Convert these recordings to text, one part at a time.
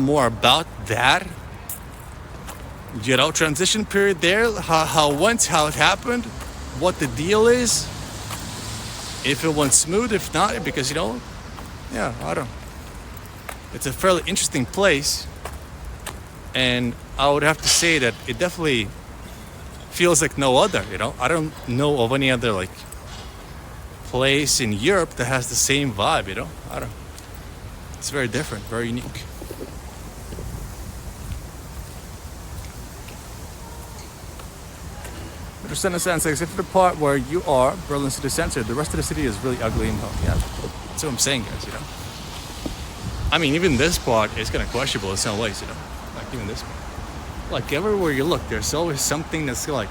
more about that, transition period there, how it went, how it happened, what the deal is, if it went smooth, if not, because yeah, I don't. It's a fairly interesting place, and I would have to say that it definitely feels like no other. I don't know of any other like place in Europe that has the same vibe. I don't. It's very different, very unique. Percent of sense, except for the part where you are Berlin city center, the rest of the city is really ugly and yeah, that's what I'm saying, guys. I mean, even this part is kind of questionable in some ways. Like even this part, like everywhere you look, there's always something that's like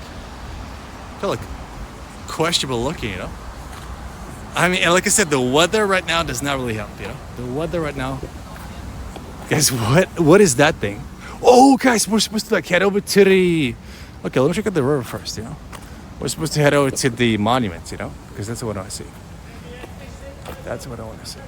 questionable looking. I mean, and like I said, the weather right now does not really help. The weather right now, guys. What is that thing? Oh, guys, we're supposed to like head over to the. Okay, let me check out the river first. We're supposed to head over to the monuments, because that's what I want to see. That's what I want to see.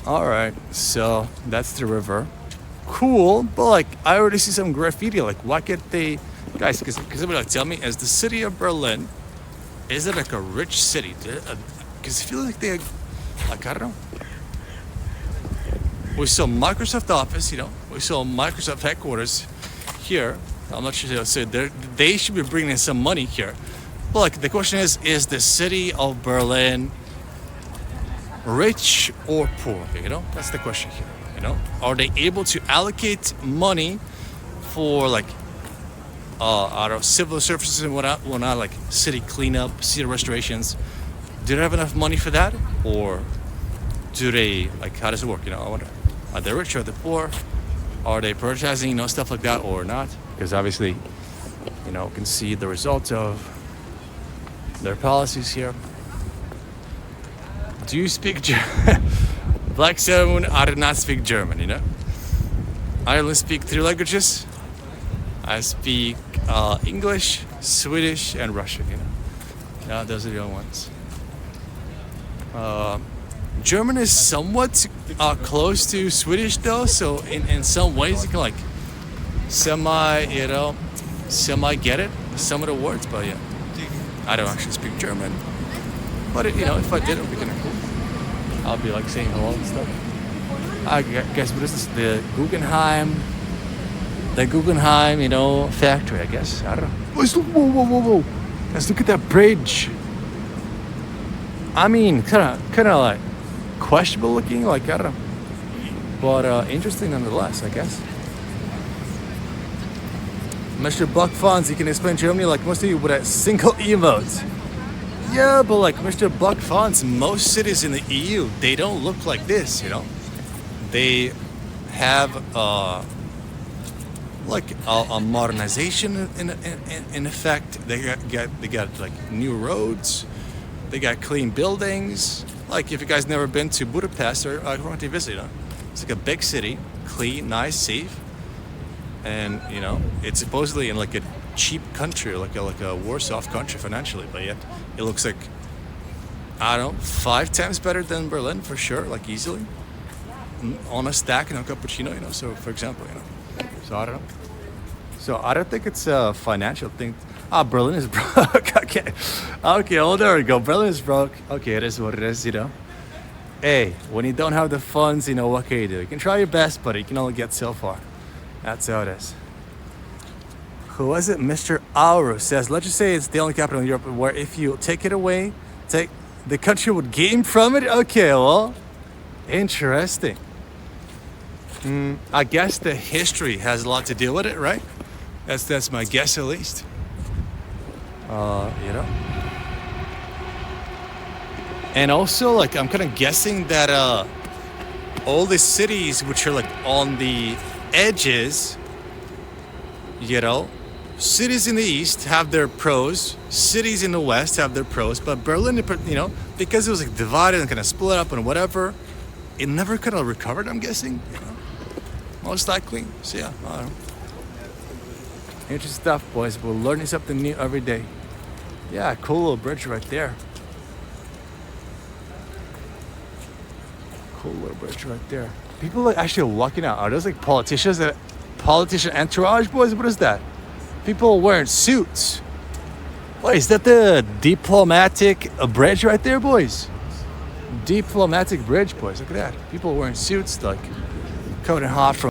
All right, so that's the river. Cool, but like I already see some graffiti. Like, why can't they, guys? Because somebody like tell me, as the city of Berlin, is it like a rich city? Because I feel like they, like I don't know. We saw Microsoft Office, we saw Microsoft headquarters here. I'm not sure. So they should be bringing in some money here. But like the question is the city of Berlin rich or poor? That's the question here. Are they able to allocate money for like out of civil services and whatnot, like city cleanup, city restorations? Do they have enough money for that, or do they like? How does it work? I wonder. Are they rich or the poor? Are they prioritizing stuff like that or not? Because obviously, can see the results of their policies here. Do you speak German? Black Stone, I do not speak German. I only speak 3 languages. I speak English, Swedish, and Russian. Those are the only ones. German is somewhat close to Swedish though, so in some ways you can like semi get it, some of the words, but yeah, I don't actually speak German. But if I did, it would be kind of cool. I'll be like saying hello and stuff. I guess what is this? The Guggenheim, factory. I guess I don't know. Whoa! Guys, look at that bridge. I mean, kind of like questionable looking, like I don't know, but interesting nonetheless, I guess. Mr. Buck Fonz, you can explain Germany like most of you with a single emote. Yeah, but like Mr. Buck Fonz, most cities in the EU, they don't look like this. They have like a modernization in effect. They got like new roads. They got clean buildings. Like if you guys never been to Budapest or want to visit, it's like a big city, clean, nice, safe, and it's supposedly in like a cheap country, like a worse-off country financially, but yet it looks like 5 times better than Berlin for sure, like easily, on a stack and a cappuccino. So for example, so I don't know. So I don't think it's a financial thing. Berlin is broke. Okay, well, there we go. Berlin is broke. Okay, it is what it is, Hey, when you don't have the funds, what can you do? You can try your best, but you can only get so far. That's how it is. Who was it? Mr. Auro says, let's just say it's the only capital in Europe where if you take it away, the country would gain from it? Okay, well, interesting. I guess the history has a lot to do with it, right? That's my guess at least. And also, like, I'm kind of guessing that all the cities which are like on the edges, cities in the east have their pros, cities in the west have their pros, but Berlin, because it was like divided and kind of split up and whatever, it never kind of recovered, I'm guessing, most likely. So yeah, I don't know. Interesting stuff, boys. We're learning something new every day. Yeah, cool little bridge right there. Cool little bridge right there. People are actually walking out. Are those like politicians? Politician entourage, boys? What is that? People wearing suits. Wait, is that the diplomatic bridge right there, boys? Diplomatic bridge, boys. Look at that. People wearing suits, like coming in hot from